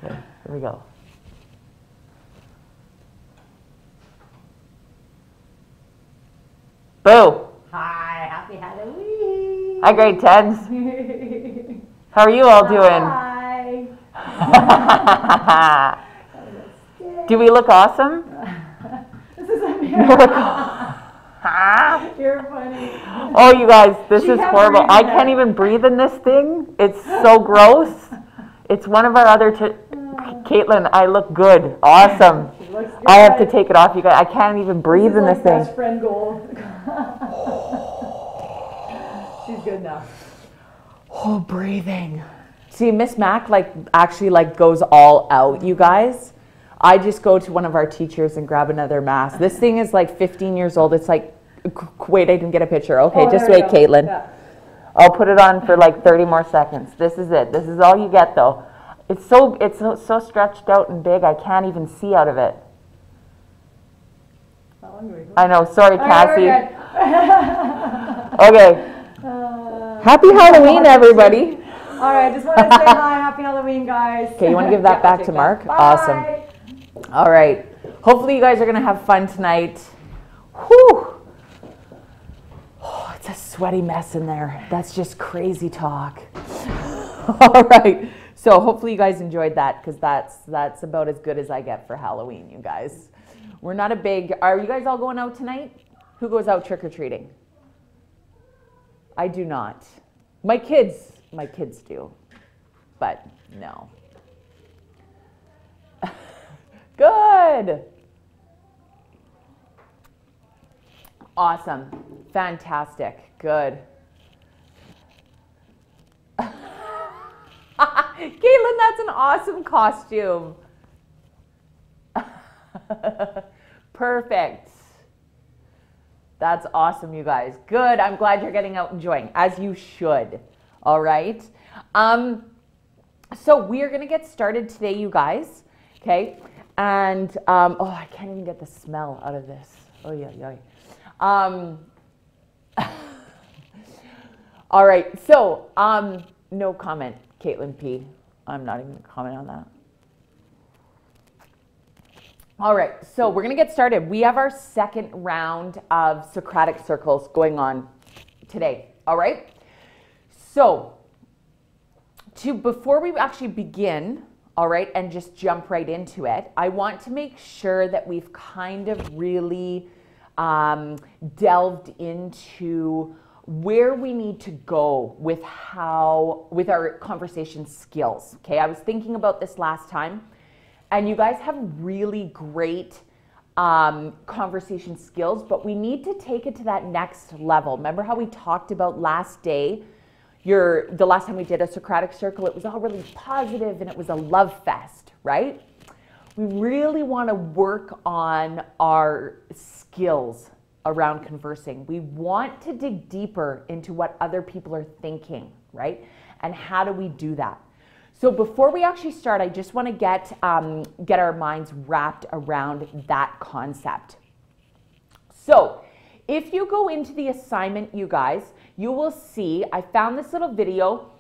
Okay, here we go. Boo! Hi, happy Halloween! Hi, grade 10s. How are you all doing? Hi! Do we look awesome? This is a miracle. You're funny. Oh, you guys, this She is can't horrible. breathe I in can't it. even breathe in this thing. It's so gross. It's one of our other... Caitlin, I look good. Awesome. She looks good. I have to take it off, you guys. I can't even breathe in This this is like thing. best friend goal. She's good now. Oh, breathing. See, Miss Mac actually goes all out, you guys. I just go to one of our teachers and grab another mask. This thing is like 15 years old. It's like, wait, I didn't get a picture. Okay, just wait, Caitlin. Yeah. I'll put it on for like 30 more seconds. This is it. This is all you get, though. It's so stretched out and big, I can't even see out of it. How long do we go? I know. Sorry, Cassie. We're good. Okay. Happy Halloween, everybody. All right, just want to say hi. Happy Halloween, guys. Okay, you want to give that Yeah, back I'll to take Mark? that. Awesome. Bye. All right. Hopefully you guys are going to have fun tonight. Whew. Oh, it's a sweaty mess in there. That's just crazy talk. All right. So hopefully you guys enjoyed that, because that's about as good as I get for Halloween, you guys. We're not a big... Are you guys all going out tonight? Who goes out trick-or-treating? I do not. My kids do, but no. Good. Awesome. Fantastic. Good. Caitlin, that's an awesome costume. Perfect. That's awesome, you guys. Good. I'm glad you're getting out enjoying, as you should. All right. So we are going to get started today, you guys. Okay. And, oh, I can't even get the smell out of this. Oh, yeah, yeah. All right. So, no comment, Caitlin P. I'm not even going to comment on that. All right, so we're going to get started. We have our second round of Socratic circles going on today. All right. So, before we actually begin, all right, and just jump right into it, I want to make sure that we've kind of really delved into where we need to go with our conversation skills. Okay, I was thinking about this last time, and you guys have really great conversation skills, but we need to take it to that next level. Remember how we talked about last day? The last time we did a Socratic circle, it was all really positive and it was a love fest, right? We really want to work on our skills around conversing. We want to dig deeper into what other people are thinking, right? And how do we do that? So before we actually start, I just want to get our minds wrapped around that concept. So if you go into the assignment, you guys, you will see I found this little video.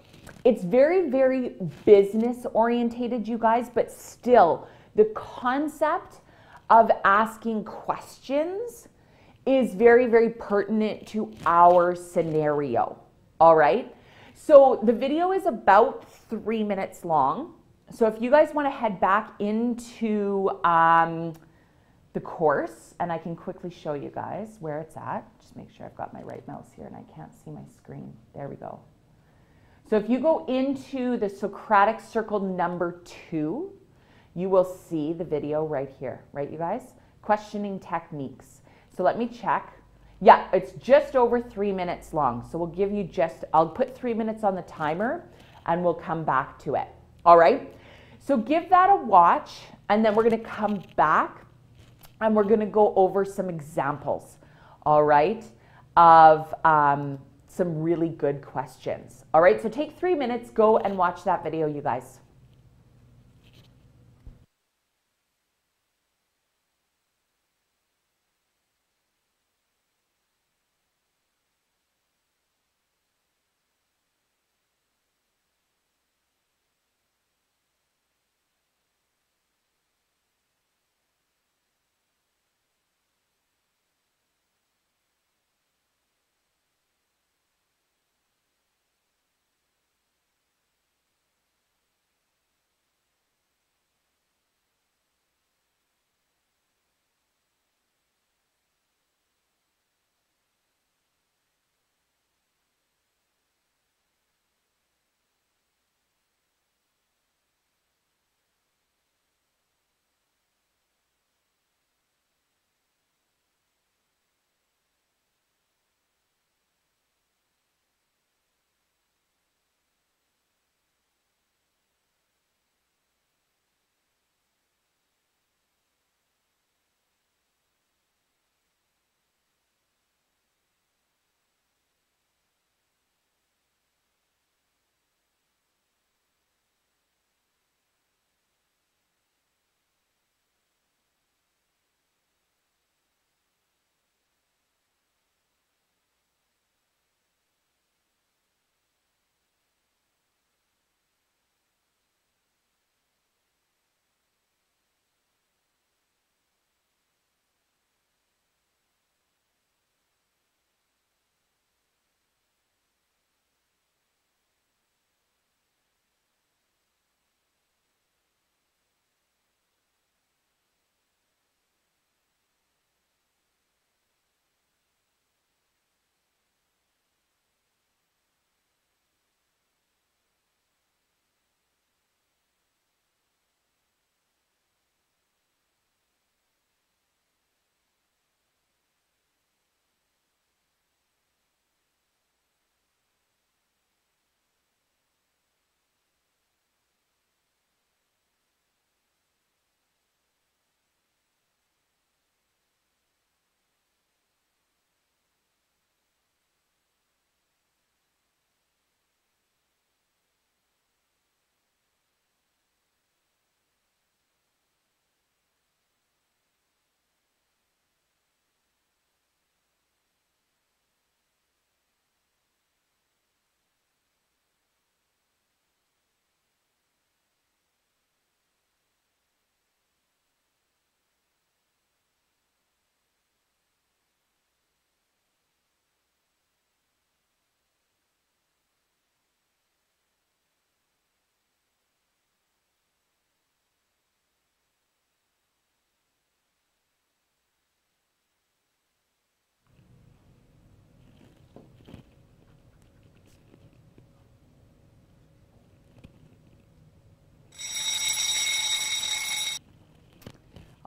It's very, very business orientated, you guys, but still the concept of asking questions is very, very pertinent to our scenario. All right. So the video is about 3 minutes long. So if you guys want to head back into the course, and I can quickly show you guys where it's at. Just make sure I've got my right mouse here and I can't see my screen. There we go. So if you go into the Socratic circle number 2, you will see the video right here, right, you guys? Questioning techniques. So let me check. Yeah, it's just over 3 minutes long. So we'll give you I'll put 3 minutes on the timer and we'll come back to it. All right. So give that a watch, and then we're going to come back and we're going to go over some examples, all right, of some really good questions. All right, so take 3 minutes, go and watch that video, you guys.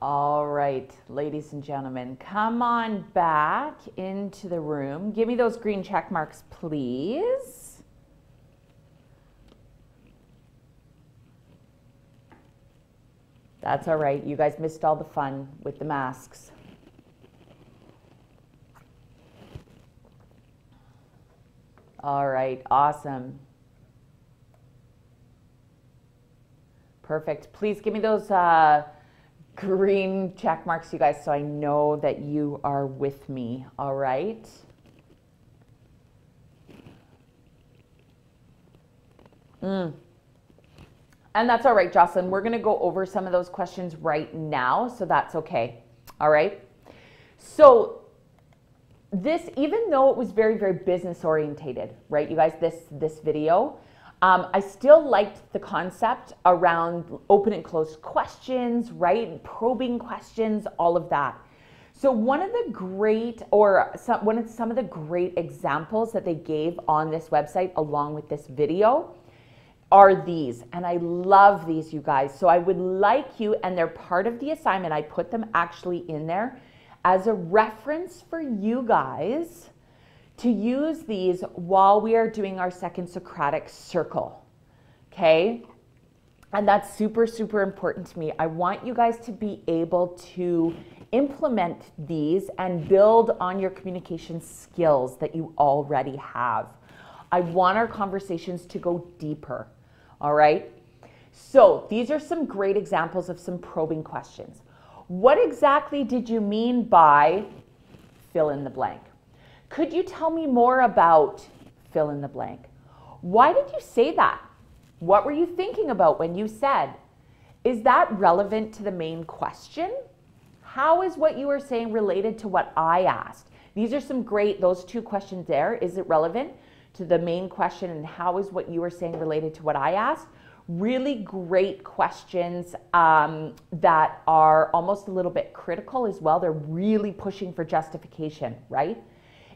All right, ladies and gentlemen, come on back into the room. Give me those green check marks, please. That's all right. You guys missed all the fun with the masks. All right, awesome. Perfect. Please give me those green check marks, you guys, so I know that you are with me. All right. And that's all right, Jocelyn. We're going to go over some of those questions right now, so that's okay. All right. So this, even though it was very, very business orientated, right, you guys, this video, I still liked the concept around open and closed questions, right, probing questions, all of that. So one of the great, or some of the great examples that they gave on this website along with this video are these, and I love these, you guys. So I would like you, and they're part of the assignment, I put them actually in there as a reference for you guys to use these while we are doing our second Socratic circle, okay? And that's super, super important to me. I want you guys to be able to implement these and build on your communication skills that you already have. I want our conversations to go deeper, all right? So these are some great examples of some probing questions. What exactly did you mean by fill in the blank? Could you tell me more about fill in the blank? Why did you say that? What were you thinking about when you said? Is that relevant to the main question? How is what you were saying related to what I asked? These are some great, those two questions there. Is it relevant to the main question, and how is what you were saying related to what I asked? Really great questions that are almost a little bit critical as well. They're really pushing for justification, right?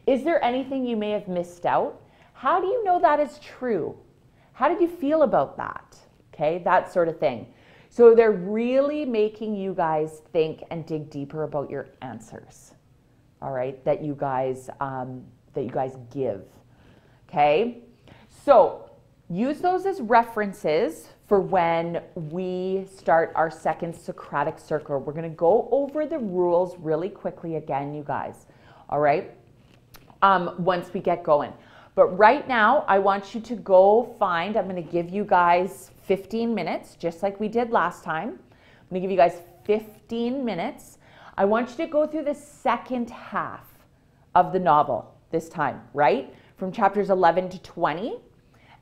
Is there anything you may have missed out? How do you know that is true? How did you feel about that? Okay, that sort of thing. So they're really making you guys think and dig deeper about your answers, all right, that you guys give. Okay, so use those as references for when we start our second Socratic circle. We're going to go over the rules really quickly again, you guys, all right, once we get going. But right now, I want you to go find, I'm going to give you guys 15 minutes, just like we did last time. I'm going to give you guys 15 minutes. I want you to go through the second half of the novel this time, right? From chapters 11 to 20,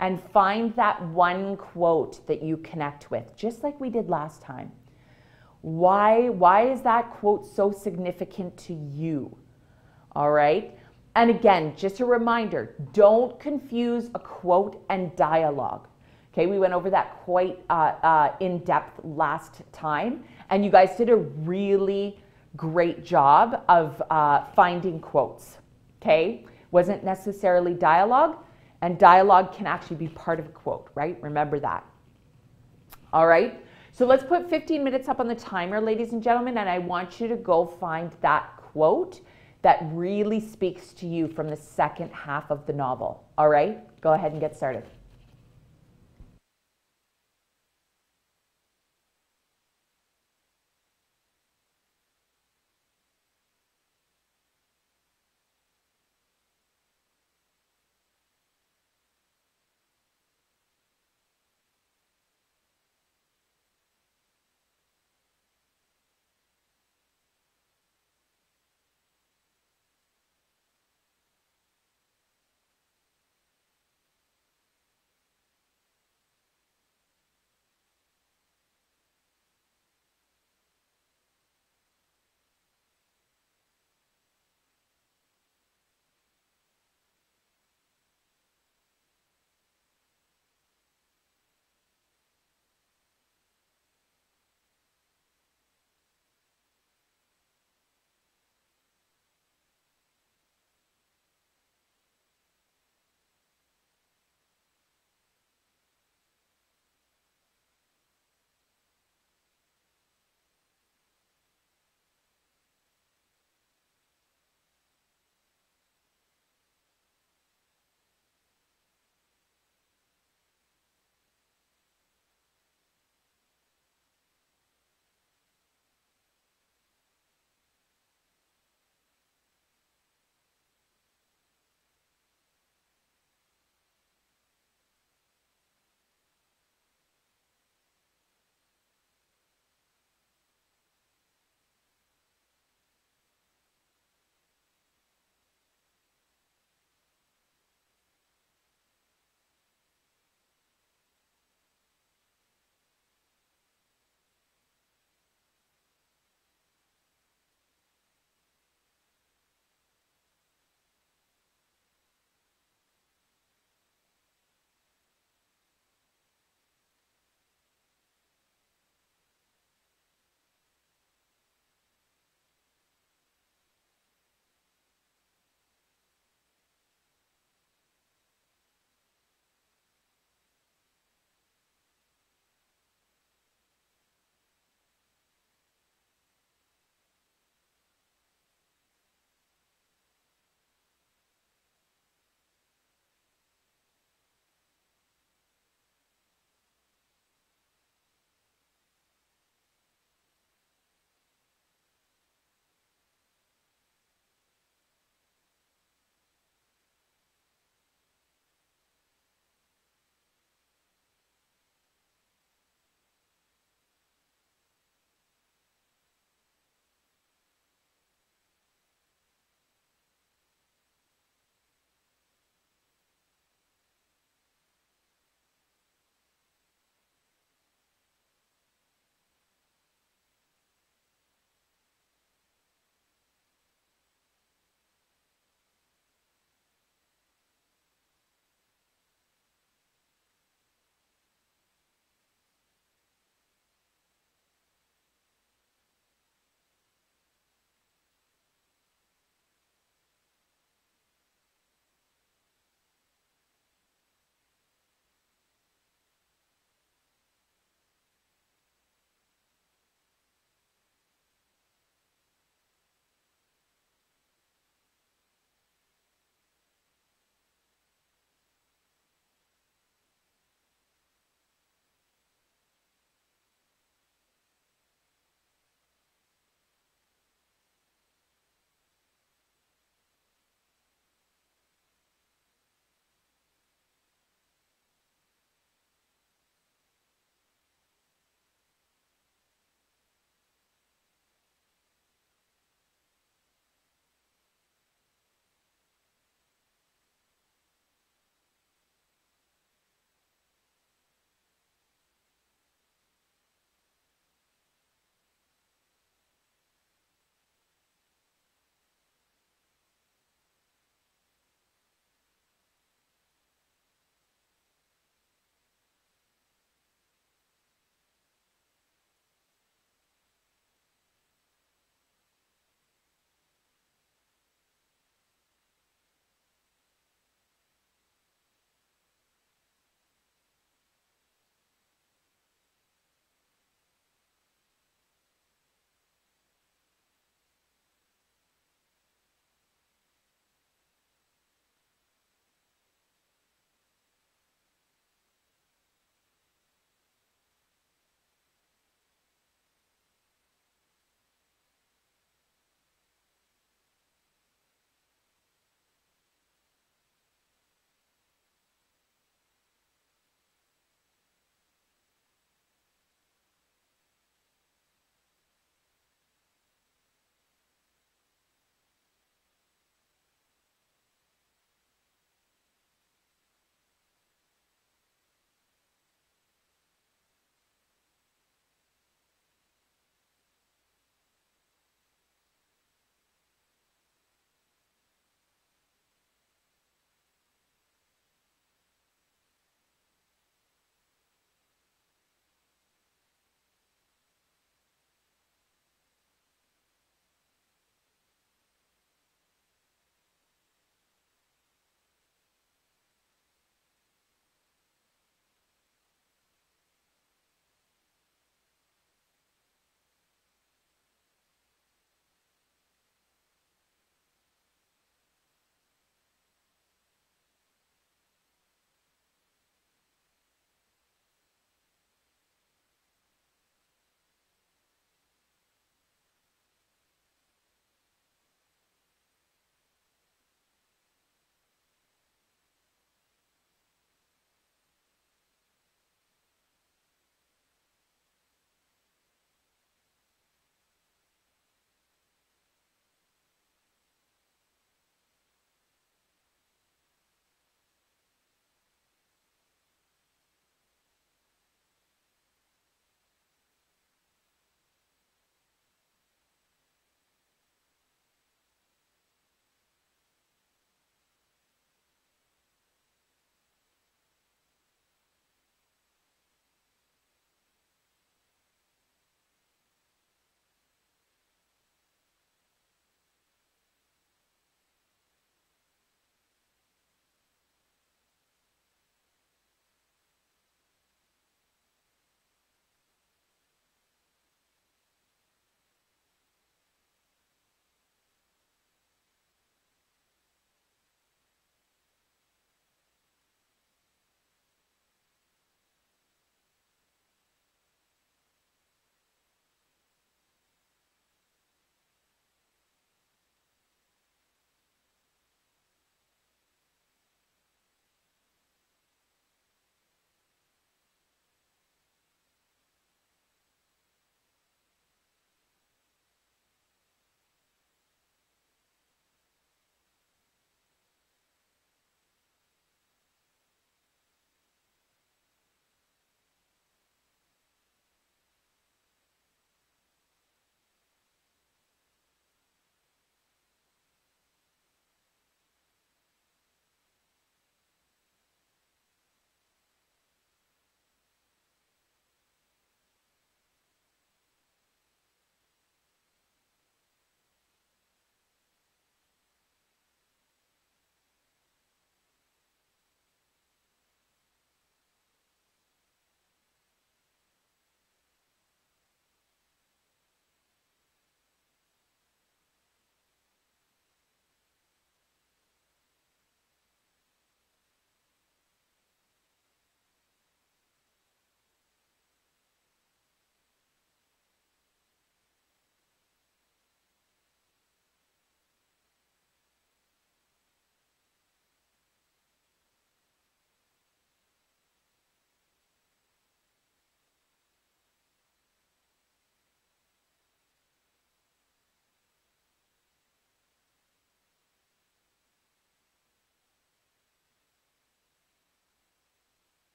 and find that one quote that you connect with, just like we did last time. Why is that quote so significant to you? All right? And again, just a reminder, don't confuse a quote and dialogue. Okay, we went over that quite in depth last time, and you guys did a really great job of finding quotes. Okay, wasn't necessarily dialogue, and dialogue can actually be part of a quote, right? Remember that. All right, so let's put 15 minutes up on the timer, ladies and gentlemen, and I want you to go find that quote that really speaks to you from the second half of the novel. All right, go ahead and get started.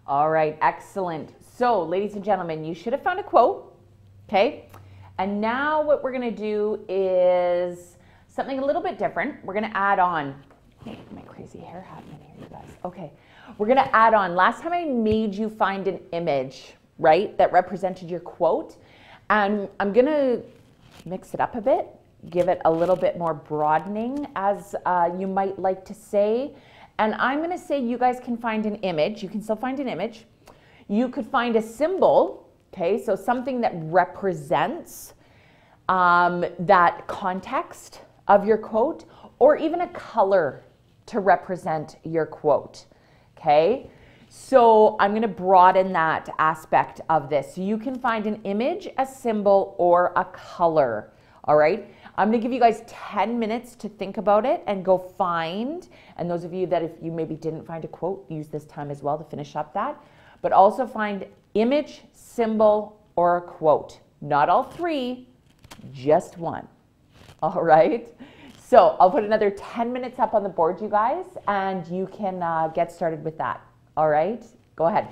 All right, excellent. So, ladies and gentlemen, you should have found a quote, okay? And now what we're gonna do is something a little bit different. We're gonna add on, my crazy hair happening here, you guys. Okay, we're gonna add on, last time I made you find an image, right, that represented your quote. And I'm gonna mix it up a bit, give it a little bit more broadening, as you might like to say. And I'm gonna say you guys can find an image. You can still find an image. You could find a symbol, okay? So something that represents that context of your quote, or even a color to represent your quote, okay? So I'm gonna broaden that aspect of this. So you can find an image, a symbol, or a color, all right? I'm gonna give you guys 10 minutes to think about it and go find, and those of you that if you maybe didn't find a quote, use this time as well to finish up that, but also find image, symbol, or a quote. Not all three, just one, all right? So I'll put another 10 minutes up on the board, you guys, and you can get started with that, all right? Go ahead.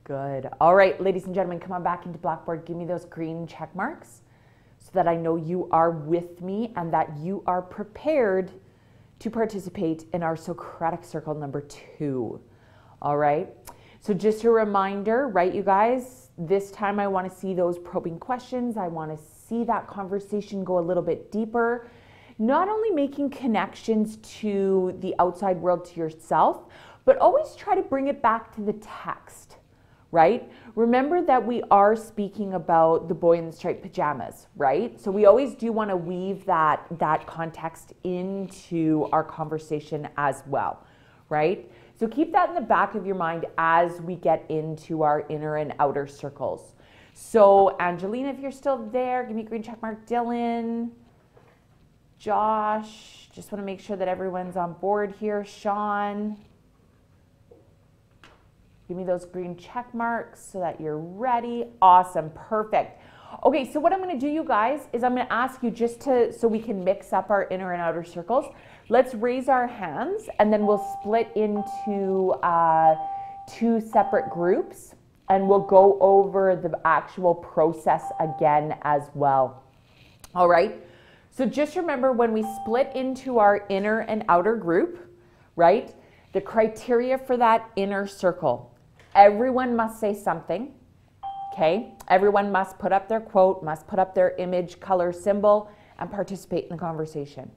Good. All right, ladies and gentlemen, come on back into Blackboard. Give me those green check marks so that I know you are with me and that you are prepared to participate in our Socratic Circle number 2. All right. So just a reminder, right, you guys, this time I want to see those probing questions. I want to see that conversation go a little bit deeper, not only making connections to the outside world, to yourself, but always try to bring it back to the text, right? Remember that we are speaking about the boy in the striped pajamas, right? So we always do want to weave that context into our conversation as well, right? So keep that in the back of your mind as we get into our inner and outer circles. So Angelina, if you're still there, give me a green check mark. Dylan, Josh, just want to make sure that everyone's on board here. Sean, give me those green check marks so that you're ready. Awesome, perfect. Okay, so what I'm going to do, you guys, is I'm going to ask you just so we can mix up our inner and outer circles. Let's raise our hands and then we'll split into 2 separate groups and we'll go over the actual process again as well. All right. So just remember, when we split into our inner and outer group, right, the criteria for that inner circle, everyone must say something. Okay. Everyone must put up their quote, must put up their image, color, symbol, and participate in the conversation.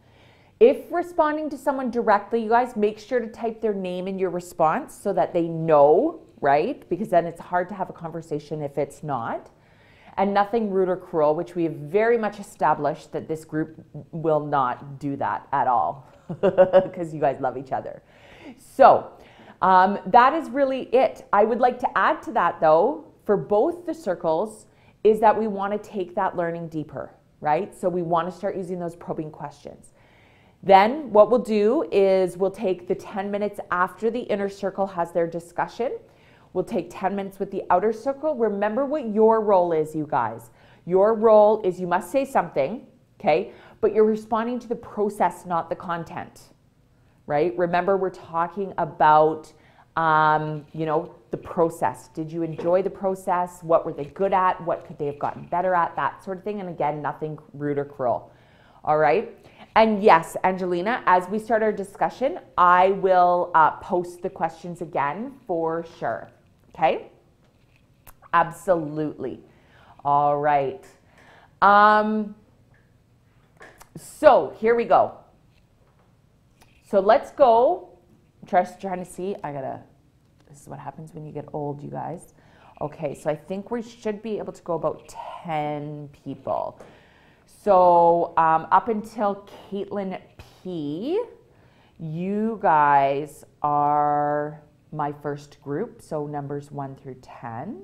If responding to someone directly, you guys, make sure to type their name in your response so that they know, right? Because then it's hard to have a conversation if it's not. And nothing rude or cruel, which we have very much established that this group will not do that at all because you guys love each other. So that is really it. I would like to add to that, though, for both the circles, is that we want to take that learning deeper, right? So we want to start using those probing questions. Then what we'll do is we'll take the 10 minutes after the inner circle has their discussion. We'll take 10 minutes with the outer circle. Remember what your role is, you guys. Your role is you must say something, okay? But you're responding to the process, not the content, right? Remember, we're talking about, you know, the process. Did you enjoy the process? What were they good at? What could they have gotten better at? That sort of thing. And again, nothing rude or cruel. All right. And yes, Angelina, as we start our discussion, I will post the questions again for sure. Okay? Absolutely. All right. So here we go. So let's go. Just trying to see. This is what happens when you get old, you guys. Okay, so I think we should be able to go about 10 people. So up until Caitlin P, you guys are my first group, so numbers 1 through 10.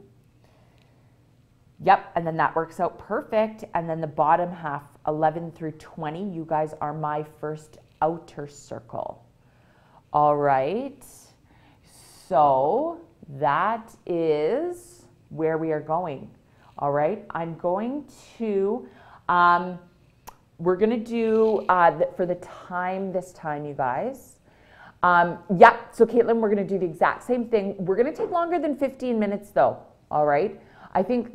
Yep, and then that works out perfect. And then the bottom half, 11 through 20, you guys are my first outer circle. All right, so that is where we are going. All right, I'm going to... we're going to do, for the time this time, you guys. Yeah, so Caitlin, we're going to do the exact same thing. We're going to take longer than 15 minutes though. All right. I think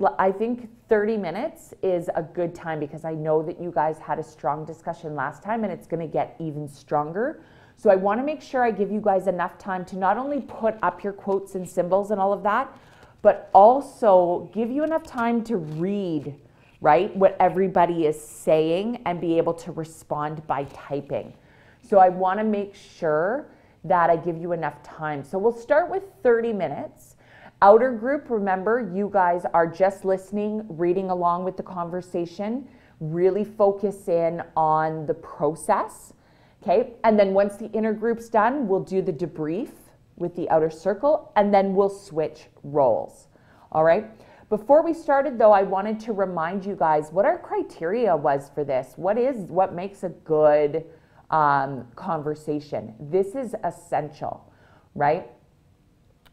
30 minutes is a good time because I know that you guys had a strong discussion last time and it's going to get even stronger. So I want to make sure I give you guys enough time to not only put up your quotes and symbols and all of that, but also give you enough time to read, right, what everybody is saying and be able to respond by typing. So I want to make sure that I give you enough time. So we'll start with 30 minutes. Outer group, remember, you guys are just listening, reading along with the conversation, really focus in on the process, okay? And then once the inner group's done, we'll do the debrief with the outer circle, and then we'll switch roles, all right? Before we started though, I wanted to remind you guys what our criteria was for this. What makes a good conversation? This is essential, right?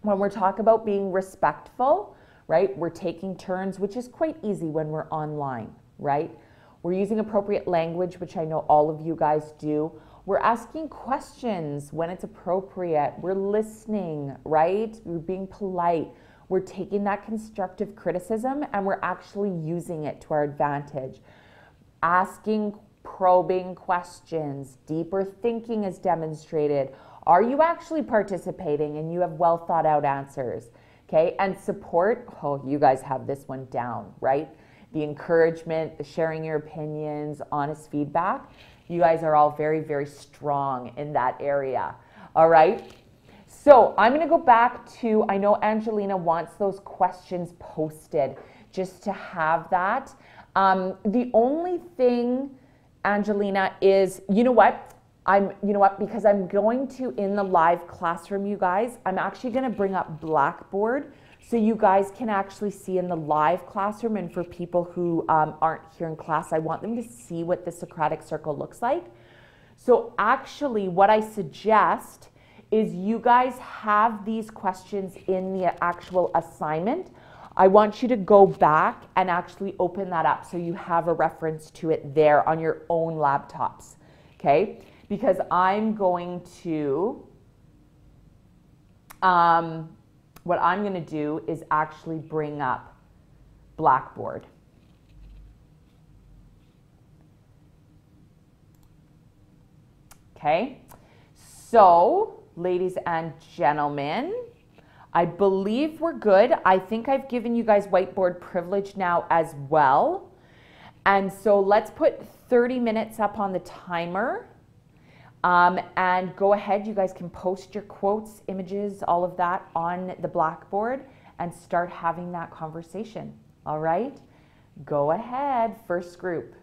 When we're talking about being respectful, right? We're taking turns, which is quite easy when we're online, right? We're using appropriate language, which I know all of you guys do. We're asking questions when it's appropriate. We're listening, right? We're being polite. we're taking that constructive criticism and we're actually using it to our advantage. Asking probing questions, deeper thinking is demonstrated. Are you actually participating and you have well thought out answers? Okay, and support, oh, you guys have this one down, right? The encouragement, the sharing your opinions, honest feedback. You guys are all very, very strong in that area. All right. So I'm going to go back to, I know Angelina wants those questions posted just to have that. The only thing, Angelina, is, you know what? Because I'm going to, in the live classroom, you guys, I'm actually going to bring up Blackboard so you guys can actually see in the live classroom. And for people who aren't here in class, I want them to see what the Socratic Circle looks like. So actually, what I suggest is you guys have these questions in the actual assignment. I want you to go back and actually open that up so you have a reference to it there on your own laptops, okay? Because I'm going to, what I'm going to do is actually bring up Blackboard. Okay, so ladies and gentlemen, I believe we're good. I think I've given you guys whiteboard privilege now as well. And so let's put 30 minutes up on the timer. And go ahead, you guys can post your quotes, images, all of that on the Blackboard and start having that conversation. All right, go ahead, first group.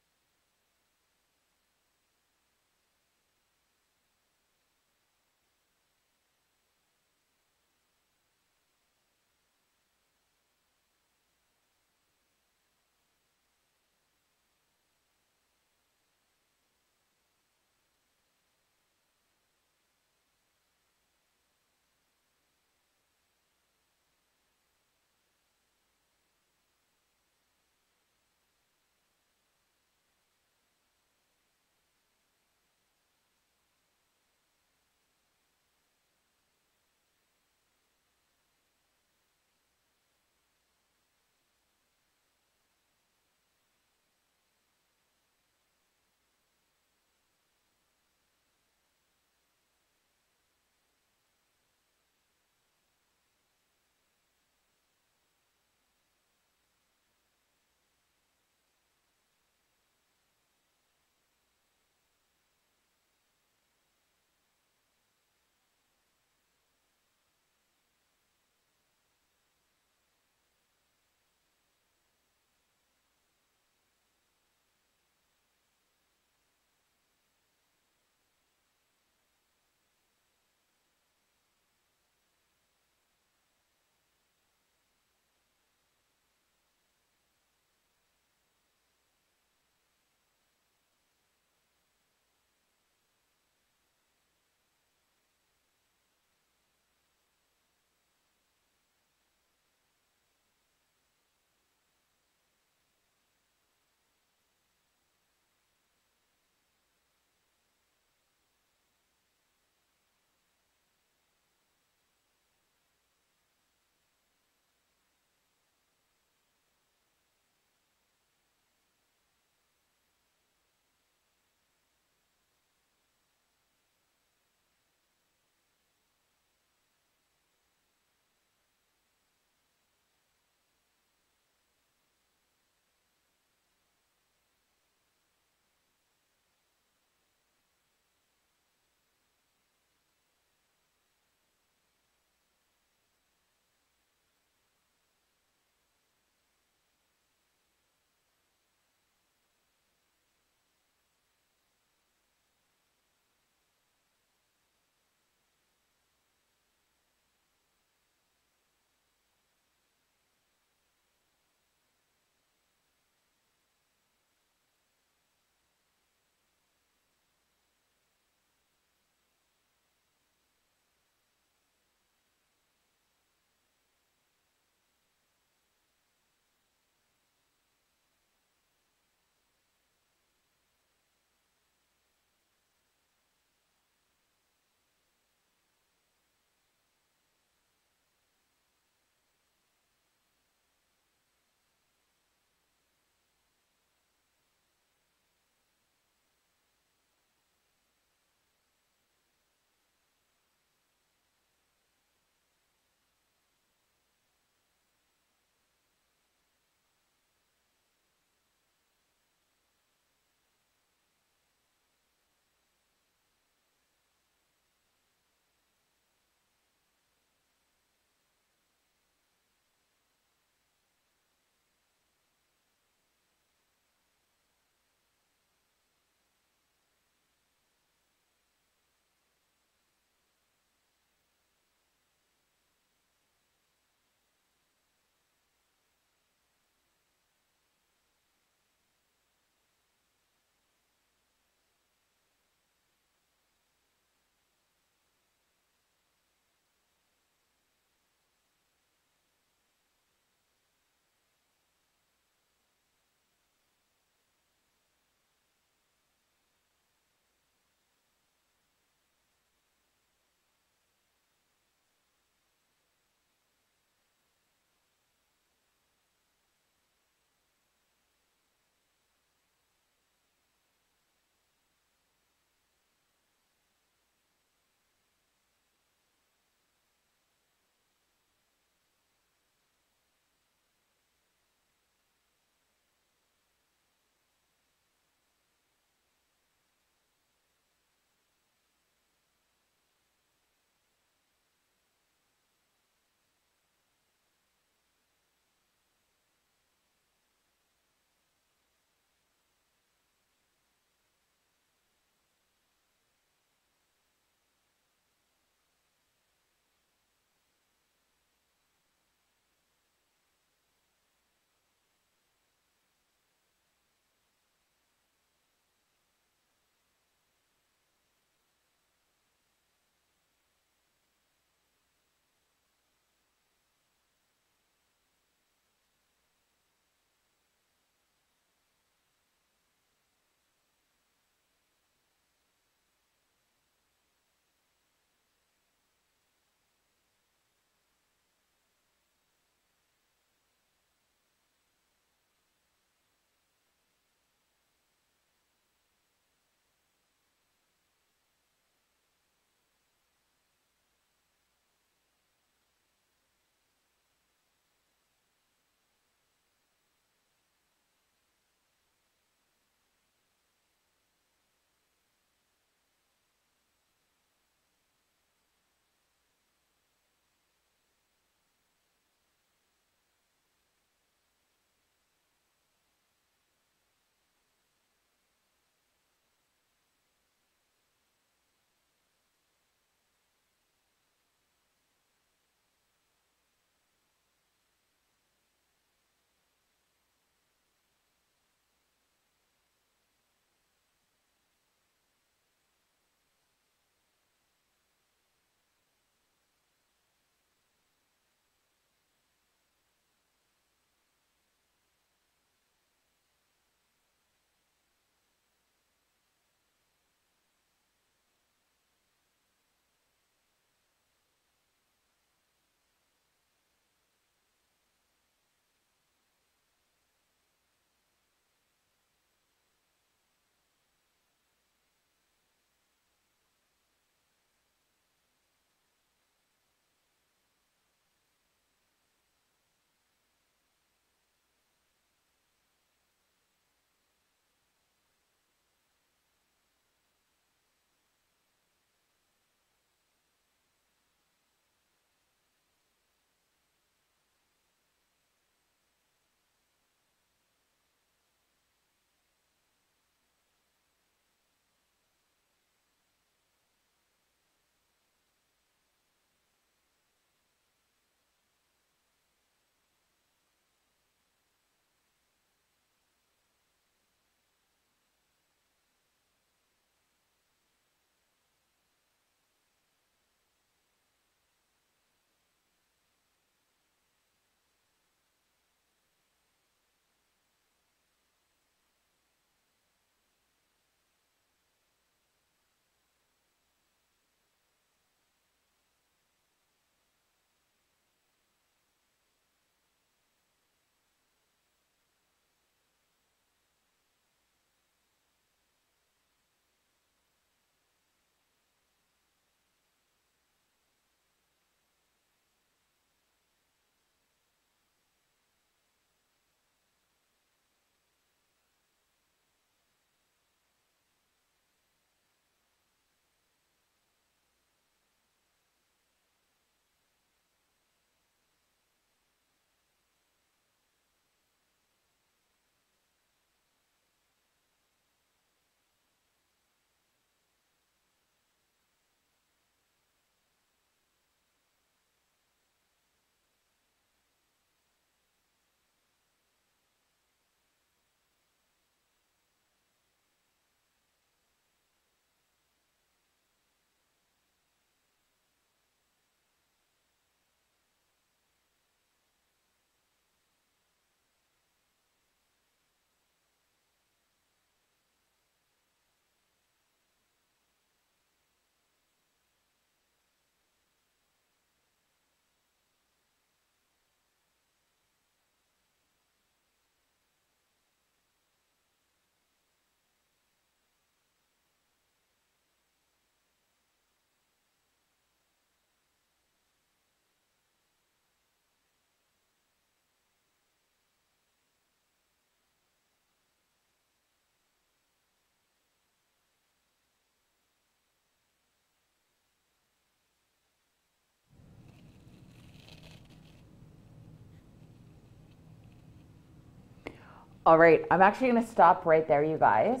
All right, I'm actually going to stop right there, you guys.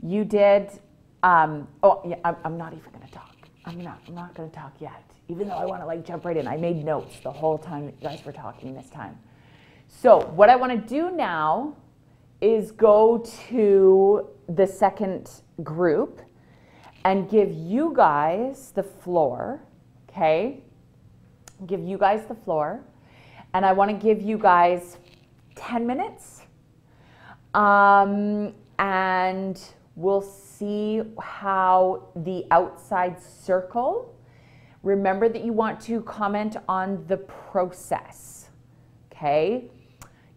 You did. Oh, yeah. I'm not even going to talk. I'm not going to talk yet. Even though I want to like jump right in. I made notes the whole time that you guys were talking this time. So what I want to do now is go to the second group and give you guys the floor. Okay. Give you guys the floor. And I want to give you guys 10 minutes. And we'll see how the outside circle. Remember that you want to comment on the process. Okay?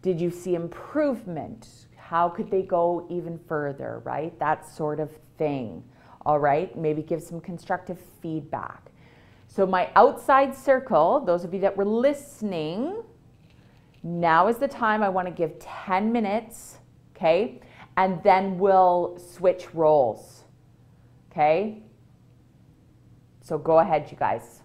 Did you see improvement? How could they go even further, right? That sort of thing. All right? Maybe give some constructive feedback. So my outside circle, those of you that were listening, now is the time. I want to give 10 minutes, okay? And then we'll switch roles, okay? So go ahead, you guys.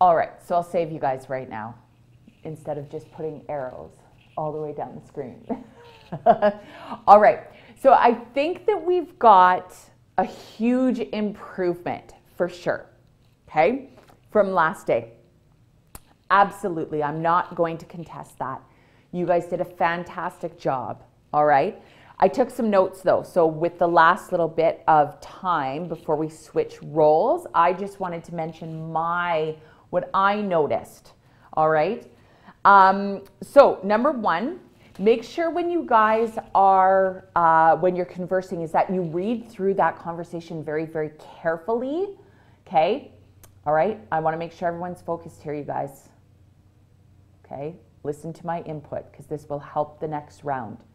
All right, so I'll save you guys right now instead of just putting arrows all the way down the screen. All right, so I think that we've got a huge improvement for sure, okay, from last day. Absolutely, I'm not going to contest that. You guys did a fantastic job, all right? I took some notes though, so with the last little bit of time before we switch roles, I just wanted to mention what I noticed, all right? So number one, make sure when you guys are, when you're conversing, is that you read through that conversation very, very carefully, okay? All right, I wanna make sure everyone's focused here, you guys. Okay, listen to my input because this will help the next round.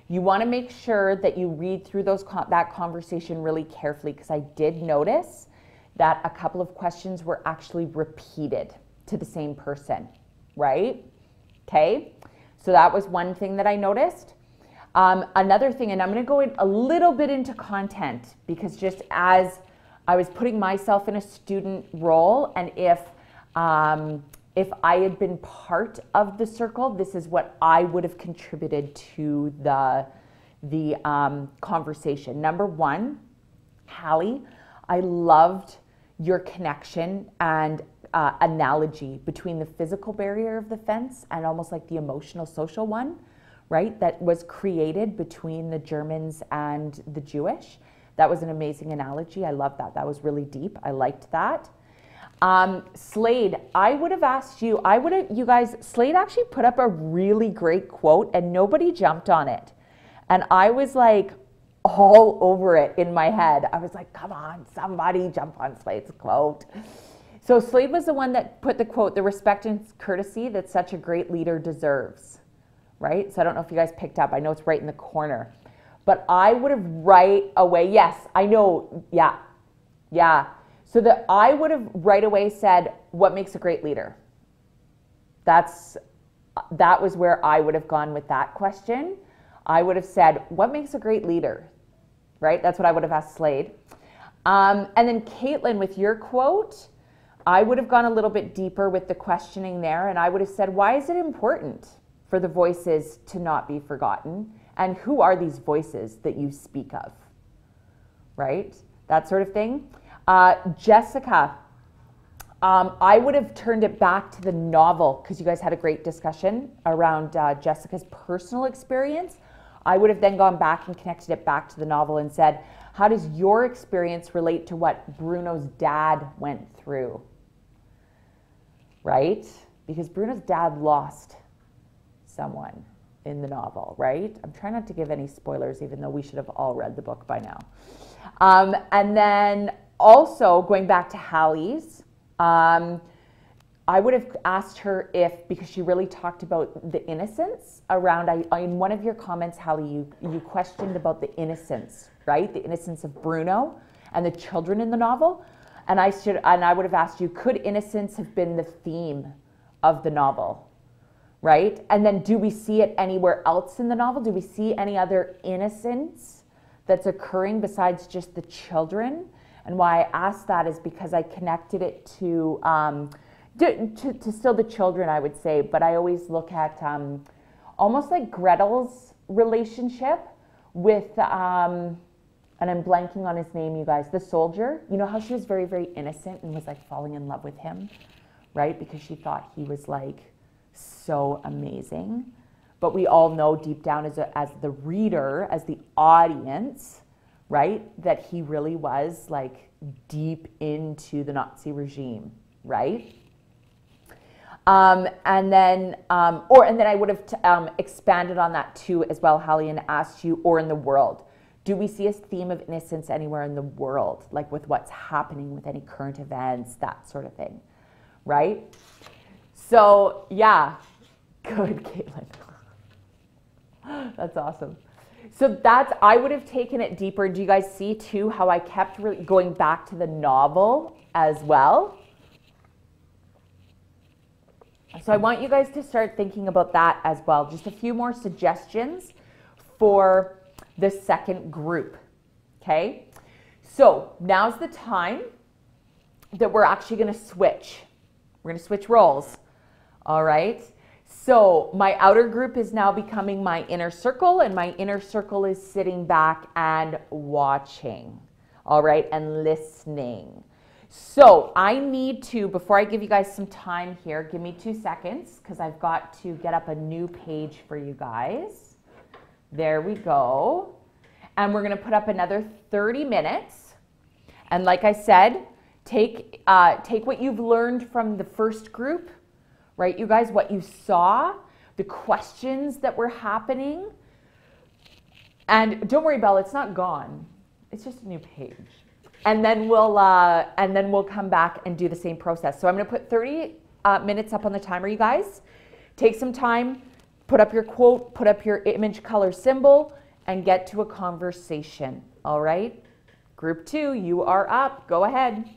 You want to make sure that you read through that conversation really carefully because I did notice that a couple of questions were actually repeated to the same person, right? Okay, so that was one thing that I noticed. Another thing, and I'm going to go in a little bit into content because just as I was putting myself in a student role, and if I had been part of the circle, this is what I would have contributed to the conversation. Number one, Hallie, I loved your connection and analogy between the physical barrier of the fence and almost like the emotional social one, right? That was created between the Germans and the Jewish. That was an amazing analogy. I love that. That was really deep. I liked that. Slade, I would have asked you, you guys, Slade actually put up a really great quote and nobody jumped on it. And I was like all over it in my head. I was like, come on, somebody jump on Slade's quote. So Slade was the one that put the quote, the respect and courtesy that such a great leader deserves, right? So I don't know if you guys picked up, I know it's right in the corner, but I would have right away, yes, I know, yeah. So that I would have right away said, what makes a great leader? That was where I would have gone with that question. I would have said, what makes a great leader? Right? That's what I would have asked Slade. And then Caitlin, with your quote, I would have gone a little bit deeper with the questioning there. And I would have said, why is it important for the voices to not be forgotten? And who are these voices that you speak of? Right? That sort of thing. Jessica, I would have turned it back to the novel because you guys had a great discussion around Jessica's personal experience. I would have then gone back and connected it back to the novel and said, how does your experience relate to what Bruno's dad went through? Right? Because Bruno's dad lost someone in the novel, right? I'm trying not to give any spoilers, even though we should have all read the book by now. And then also, going back to Hallie's, I would have asked her if, because she really talked about the innocence around, in one of your comments, Hallie, you questioned about the innocence, right? The innocence of Bruno and the children in the novel. And I would have asked you, could innocence have been the theme of the novel, right? And then do we see it anywhere else in the novel? Do we see any other innocence that's occurring besides just the children? And why I asked that is because I connected it to still the children, I would say, but I always look at almost like Gretel's relationship with, and I'm blanking on his name, you guys, the soldier. You know how she was very, very innocent and was like falling in love with him, right? Because she thought he was like so amazing. But we all know deep down as the reader, as the audience, right, that he really was like deep into the Nazi regime, right? And then I would have expanded on that too as well, Hallie, and asked you, or in the world, do we see a theme of innocence anywhere in the world, like with what's happening with any current events, that sort of thing, right? So yeah, good, Caitlin. That's awesome. So I would have taken it deeper. Do you guys see too how I kept really going back to the novel as well? So I want you guys to start thinking about that as well. Just a few more suggestions for the second group, okay? So now's the time that we're actually gonna switch, We're going to switch roles. All right. So my outer group is now becoming my inner circle, and my inner circle is sitting back and watching. All right. And listening. So I need to, before I give you guys some time here, give me 2 seconds because I've got to get up a new page for you guys. There we go. And we're going to put up another 30 minutes. And like I said, take what you've learned from the first group, right? You guys, what you saw, the questions that were happening. And don't worry, Belle, it's not gone. It's just a new page. And then we'll come back and do the same process. So I'm going to put 30 minutes up on the timer, you guys. Take some time, put up your quote, put up your image color symbol, and get to a conversation. All right? Group 2, you are up. Go ahead.